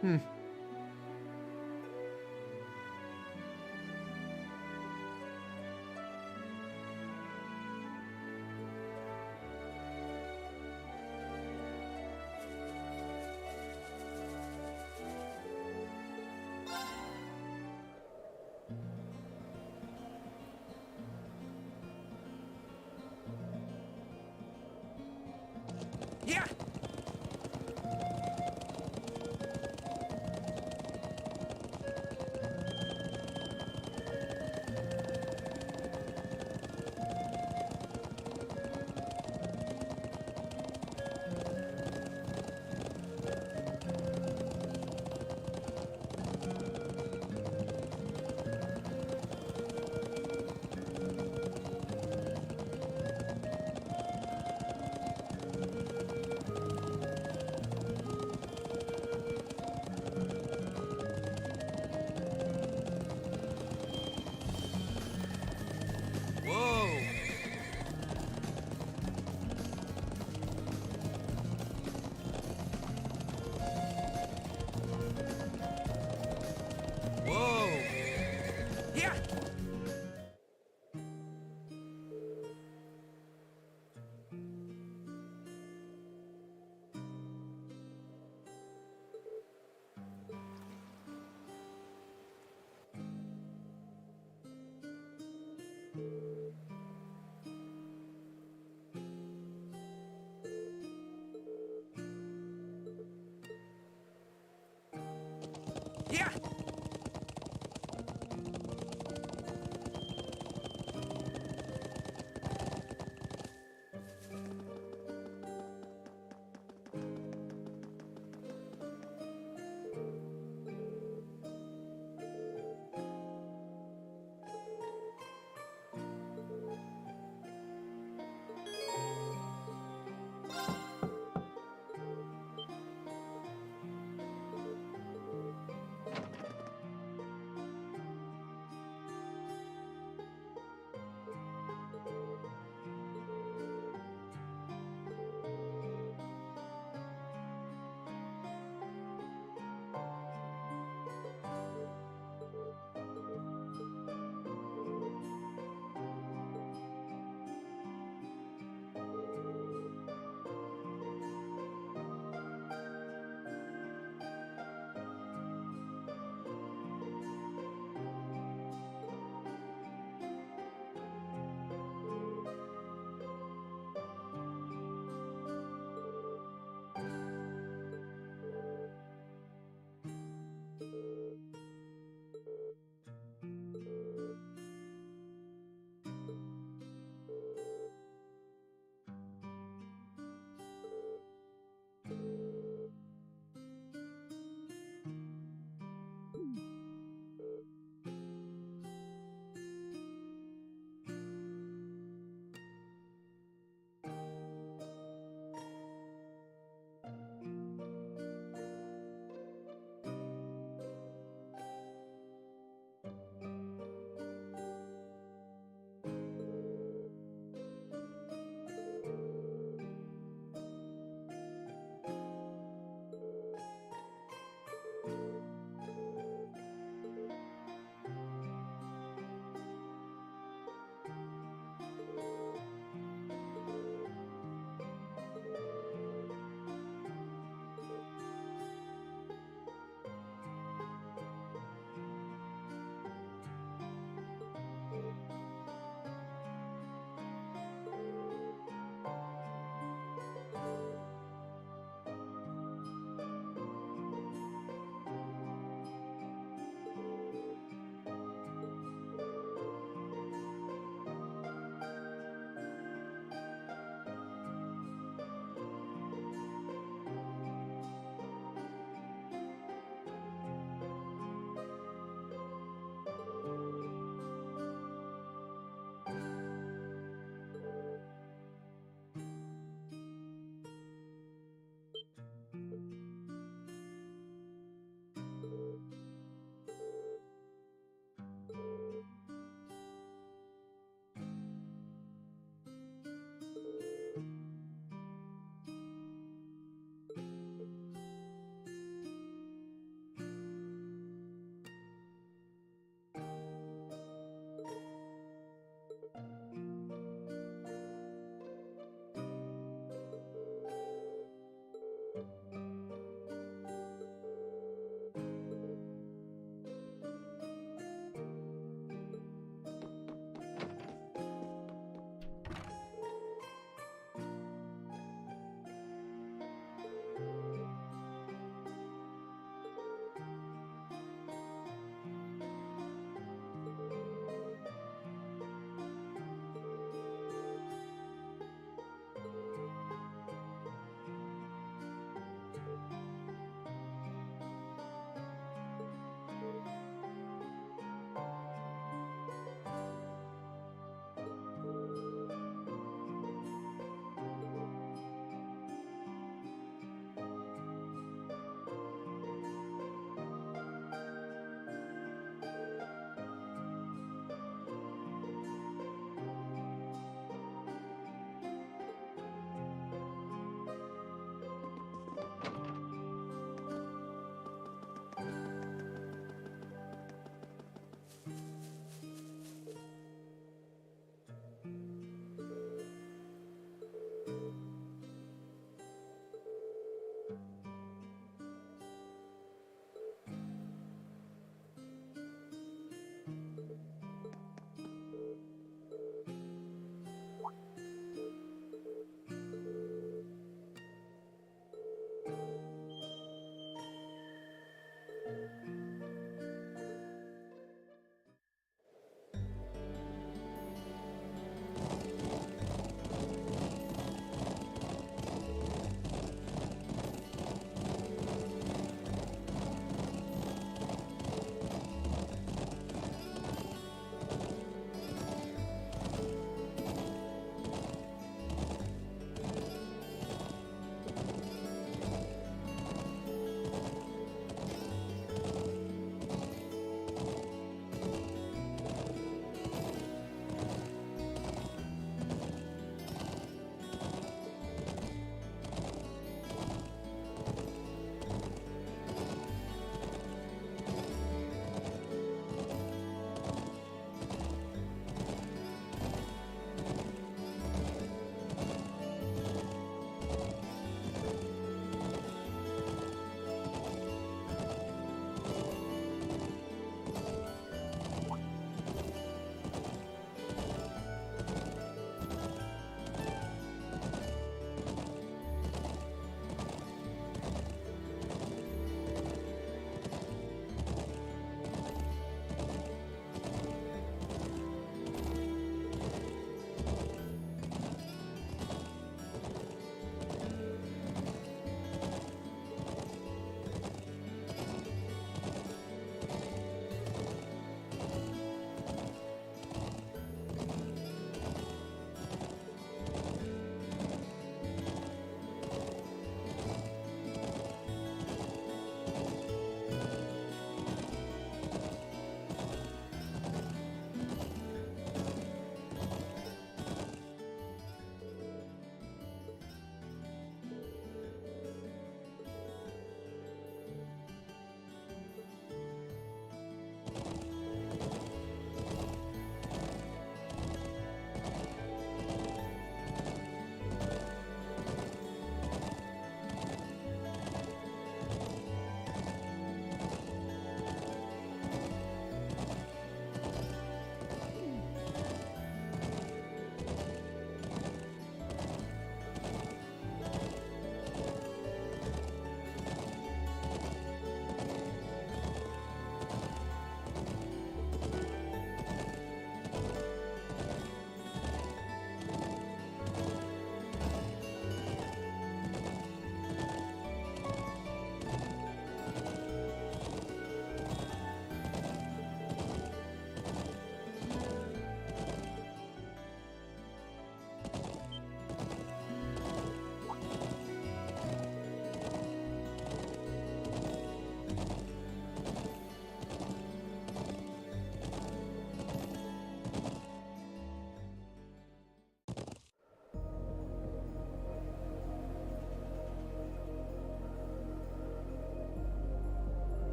Hmm. Yeah! Whoa! Whoa! Yeah! Yeah!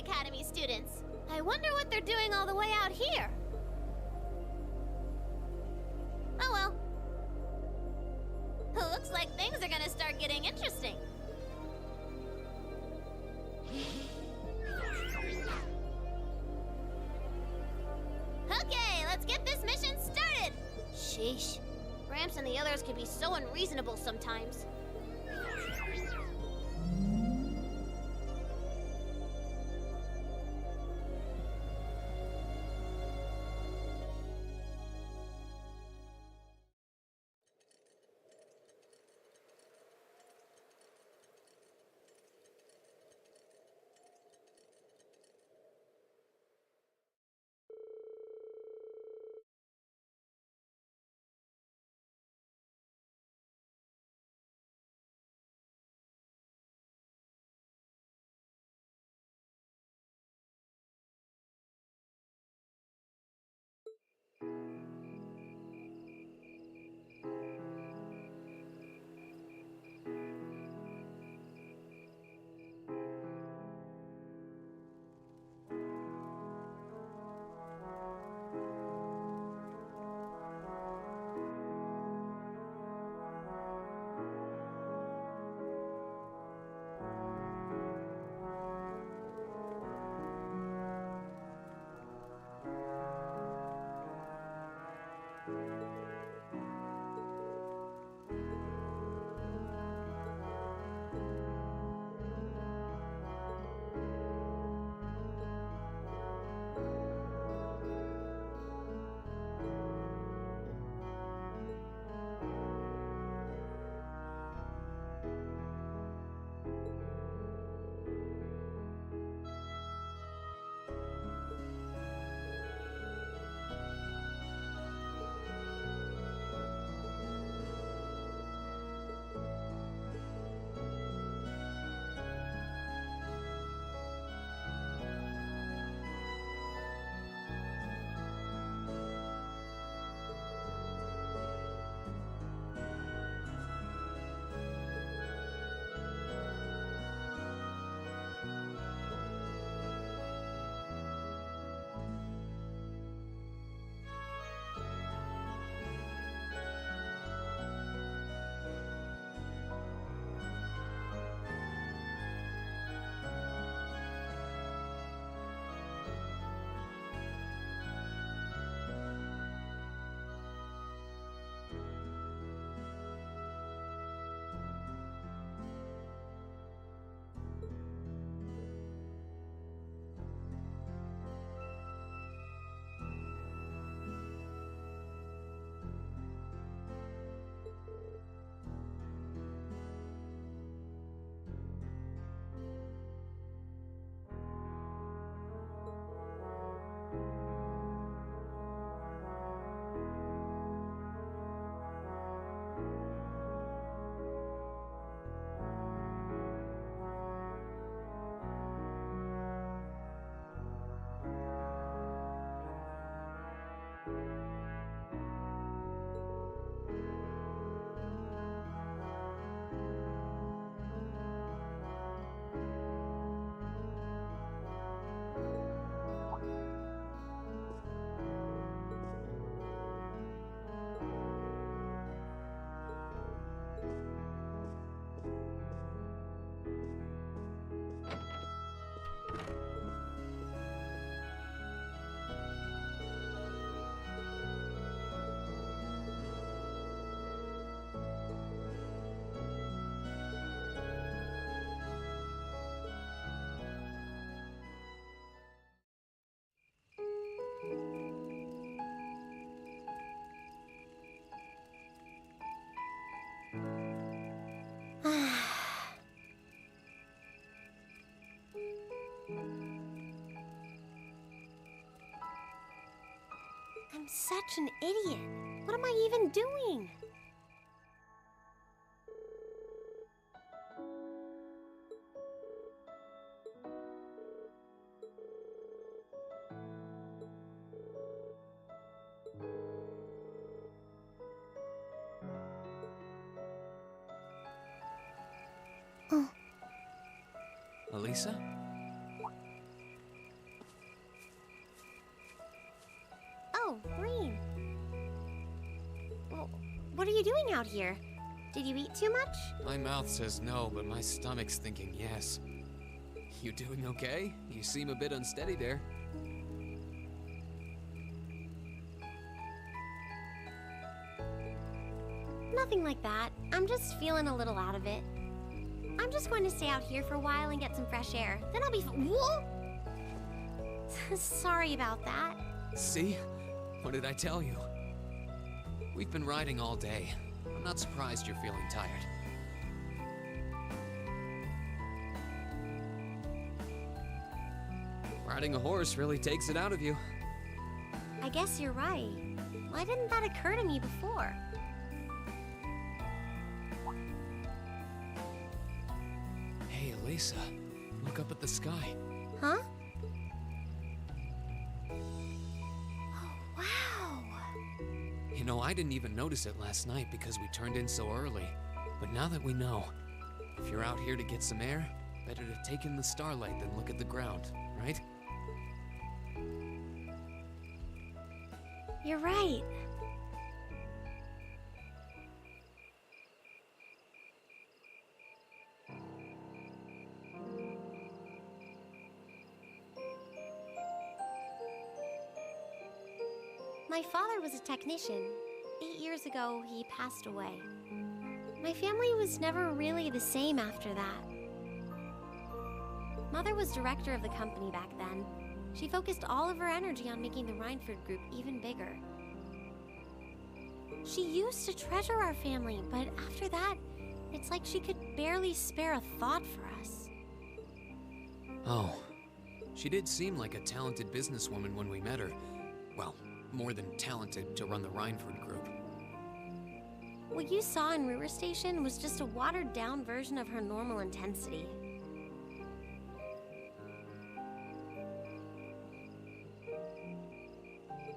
Academy students. I wonder what they're doing all the way out here. Oh well. Looks like things are gonna start getting interesting. Okay, let's get this mission started! Sheesh. Gramps and the others can be so unreasonable sometimes. I'm such an idiot. What am I even doing? Elisa? what are you doing out here? Did you eat too much? My mouth says no, but my stomach's thinking yes. You doing okay? You seem a bit unsteady there. Nothing like that. I'm just feeling a little out of it. I'm just going to stay out here for a while and get some fresh air. Then I'll be Whoa! Sorry about that. See? What did I tell you? We've been riding all day. I'm not surprised you're feeling tired. Riding a horse really takes it out of you. I guess you're right. Why didn't that occur to me before? Hey, Elisa, look up at the sky. Huh? Oh, wow. You know, I didn't even notice it last night because we turned in so early. But now that we know, if you're out here to get some air, better to take in the starlight than look at the ground, right? You're right. My father was a technician. 8 years ago, he passed away. My family was never really the same after that. Mother was director of the company back then. She focused all of her energy on making the Rhineford group even bigger. She used to treasure our family, but after that, it's like she could barely spare a thought for us. Oh, she did seem like a talented businesswoman when we met her. Well, more than talented to run the Rhineford group. What you saw in Ruhr Station was just a watered-down version of her normal intensity.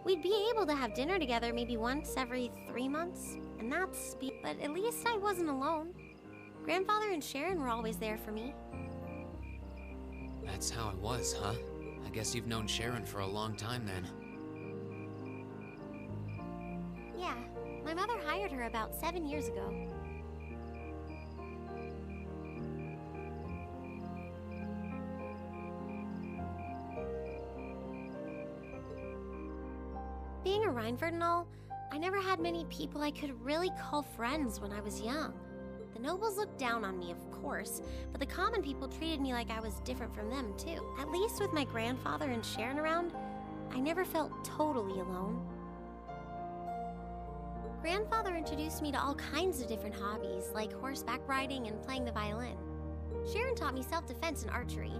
We'd be able to have dinner together maybe once every 3 months, and but at least I wasn't alone. Grandfather and Sharon were always there for me. That's how it was, huh? I guess you've known Sharon for a long time then. Yeah, my mother hired her about 7 years ago. Being a Rhineford and all, I never had many people I could really call friends when I was young. The nobles looked down on me, of course, but the common people treated me like I was different from them, too. At least with my grandfather and Sharon around, I never felt totally alone. Grandfather introduced me to all kinds of different hobbies, like horseback riding and playing the violin. Sharon taught me self-defense and archery,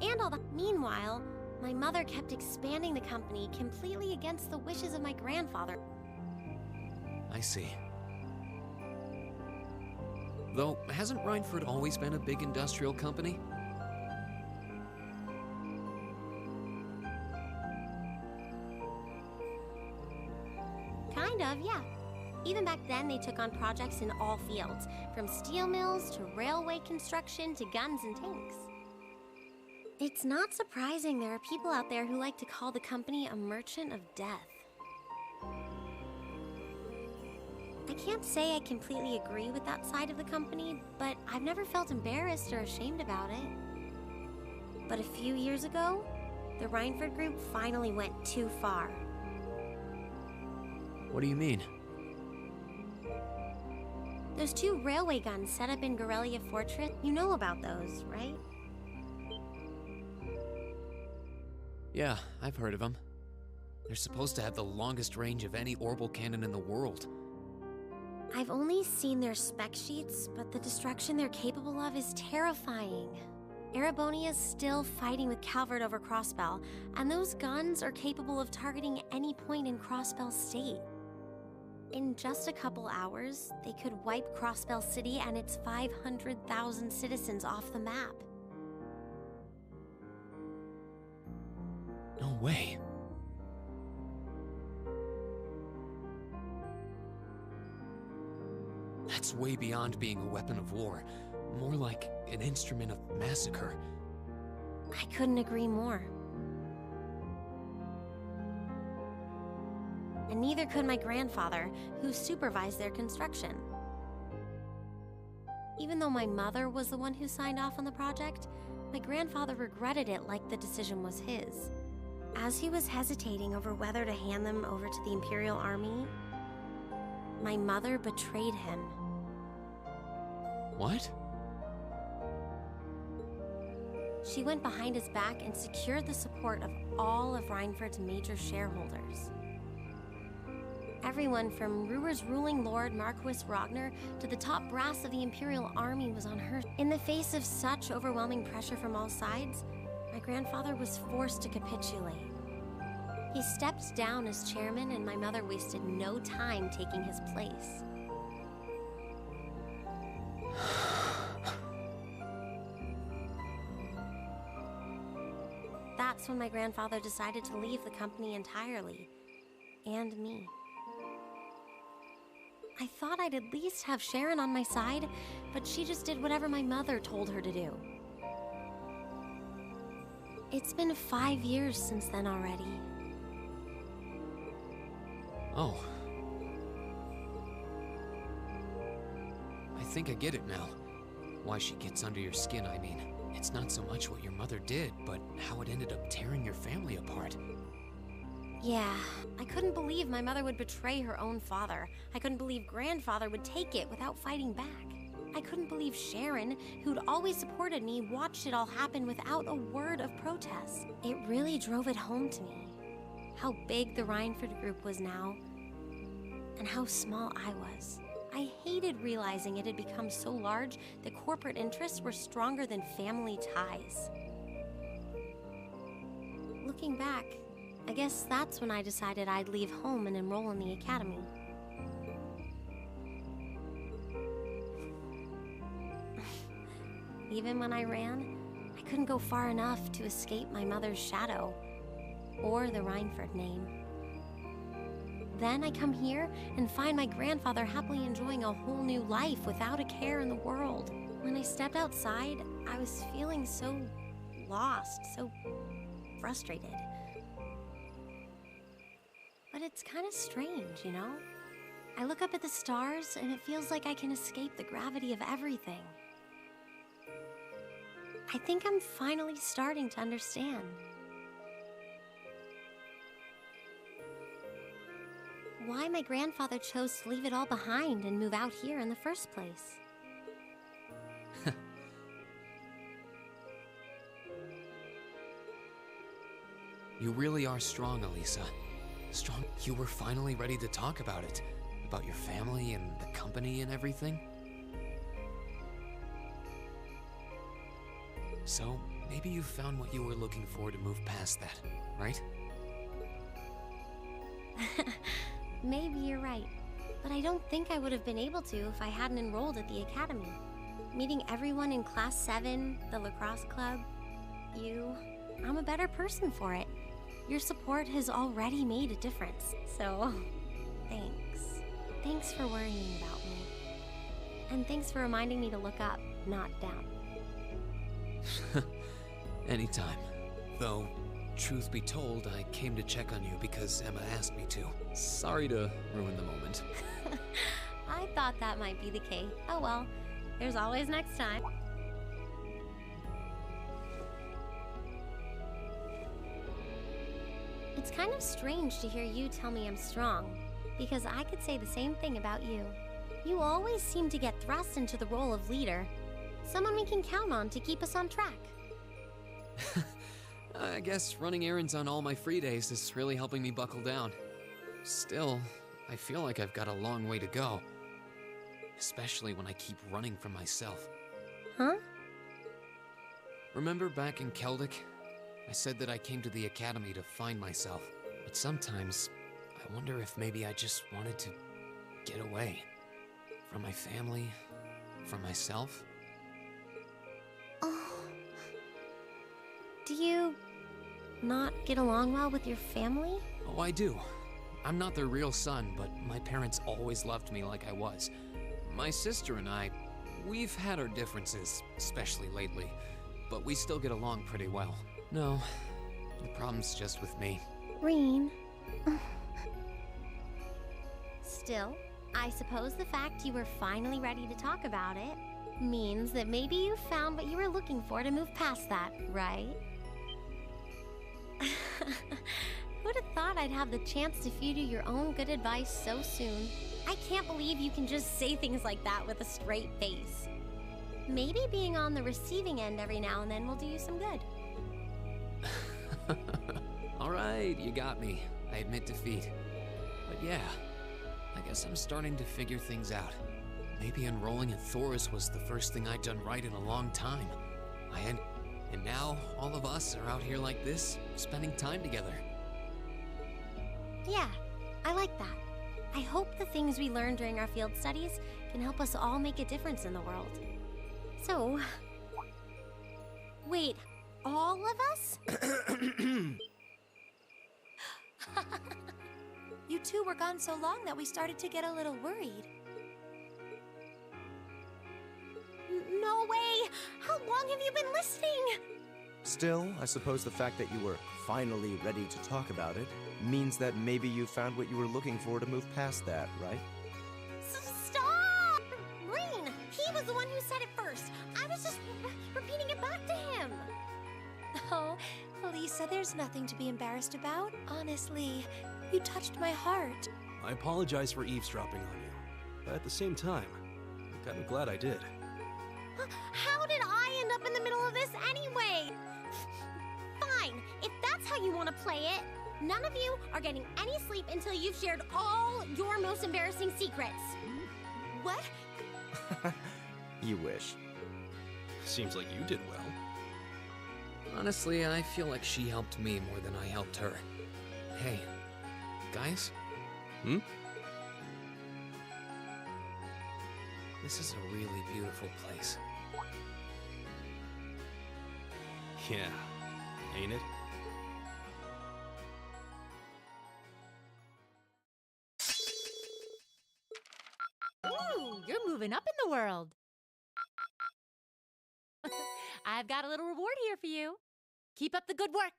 and all that. Meanwhile, my mother kept expanding the company completely against the wishes of my grandfather. I see. Though, hasn't Rhineford always been a big industrial company? Kind of, yeah. Even back then, they took on projects in all fields, from steel mills to railway construction to guns and tanks. It's not surprising there are people out there who like to call the company a merchant of death. I can't say I completely agree with that side of the company, but I've never felt embarrassed or ashamed about it. But a few years ago, the Rhineford group finally went too far. What do you mean? Those 2 railway guns set up in Gorelia Fortress, you know about those, right? Yeah, I've heard of them. They're supposed to have the longest range of any orbital cannon in the world. I've only seen their spec sheets, but the destruction they're capable of is terrifying. Erebonia's still fighting with Calvert over Crossbell, and those guns are capable of targeting any point in Crossbell State. In just a couple hours, they could wipe Crossbell City and its 500,000 citizens off the map. No way. That's way beyond being a weapon of war. More like an instrument of massacre. I couldn't agree more. and neither could my grandfather, who supervised their construction. Even though my mother was the one who signed off on the project, my grandfather regretted it like the decision was his. As he was hesitating over whether to hand them over to the Imperial Army, my mother betrayed him. What? She went behind his back and secured the support of all of Reinford's major shareholders. Everyone from Ruhr's ruling lord Marquis Ragnar to the top brass of the Imperial Army was on her. In the face of such overwhelming pressure from all sides, my grandfather was forced to capitulate. He stepped down as chairman, and my mother wasted no time taking his place. That's when my grandfather decided to leave the company entirely, and me. I thought I'd at least have Sharon on my side, but she just did whatever my mother told her to do. It's been 5 years since then already. Oh. I think I get it now. Why she gets under your skin, I mean. It's not so much what your mother did, but how it ended up tearing your family apart. Yeah, I couldn't believe my mother would betray her own father. I couldn't believe grandfather would take it without fighting back. I couldn't believe Sharon, who'd always supported me, watched it all happen without a word of protest. It really drove it home to me. How big the Reinford group was now, and how small I was. I hated realizing it had become so large that corporate interests were stronger than family ties. Looking back, I guess that's when I decided I'd leave home and enroll in the academy. Even when I ran, I couldn't go far enough to escape my mother's shadow, or the Reinford name. Then I come here and find my grandfather happily enjoying a whole new life without a care in the world. When I stepped outside, I was feeling so lost, so frustrated. But it's kind of strange, you know? I look up at the stars and it feels like I can escape the gravity of everything. I think I'm finally starting to understand. Why my grandfather chose to leave it all behind and move out here in the first place. You really are strong, Elisa. Strong. You were finally ready to talk about it. About your family and the company and everything. So, maybe you found what you were looking for to move past that, right? Maybe you're right, but I don't think I would have been able to if I hadn't enrolled at the academy. Meeting everyone in Class 7, the lacrosse club, you, I'm a better person for it. Your support has already made a difference, so thanks. Thanks for worrying about me. And thanks for reminding me to look up, not down. Anytime. Though, truth be told, I came to check on you because Emma asked me to. Sorry to ruin the moment. I thought that might be the case. Oh well, there's always next time. It's kind of strange to hear you tell me I'm strong, because I could say the same thing about you. You always seem to get thrust into the role of leader, someone we can count on to keep us on track. I guess running errands on all my free days is really helping me buckle down. Still, I feel like I've got a long way to go. Especially when I keep running from myself. Huh? Remember back in Keldic? I said that I came to the academy to find myself. But sometimes, I wonder if maybe I just wanted to get away. From my family, from myself. Oh. Do you not get along well with your family? Oh, I do. I'm not their real son, but my parents always loved me like I was. My sister and I, we've had our differences, especially lately, but we still get along pretty well. No, the problem's just with me. Reen. Still, I suppose the fact you were finally ready to talk about it means that maybe you found what you were looking for to move past that, right? Who'd have thought I'd have the chance to feed you your own good advice so soon? I can't believe you can just say things like that with a straight face. Maybe being on the receiving end every now and then will do you some good. All right, you got me. I admit defeat. But yeah, I guess I'm starting to figure things out. Maybe enrolling in Thoris was the first thing I'd done right in a long time. And now all of us are out here like this, spending time together. Yeah, I like that. I hope the things we learned during our field studies can help us all make a difference in the world. So, wait, all of us? You two were gone so long that we started to get a little worried. No way! How long have you been listening? Still, I suppose the fact that you were finally ready to talk about it means that maybe you found what you were looking for to move past that, right? Stop! Green, he was the one who said it first. I was just repeating it back to him. Oh, Lisa, there's nothing to be embarrassed about. Honestly, you touched my heart. I apologize for eavesdropping on you, but at the same time, I'm kind of glad I did. How did I end up in the middle of this anyway? Fine, if that's how you want to play it. None of you are getting any sleep until you've shared all your most embarrassing secrets. What? You wish. Seems like you did well. Honestly, I feel like she helped me more than I helped her. Hey, guys? Hmm? This is a really beautiful place. Yeah, ain't it? Ooh, you're moving up in the world. I've got a little reward here for you. Keep up the good work.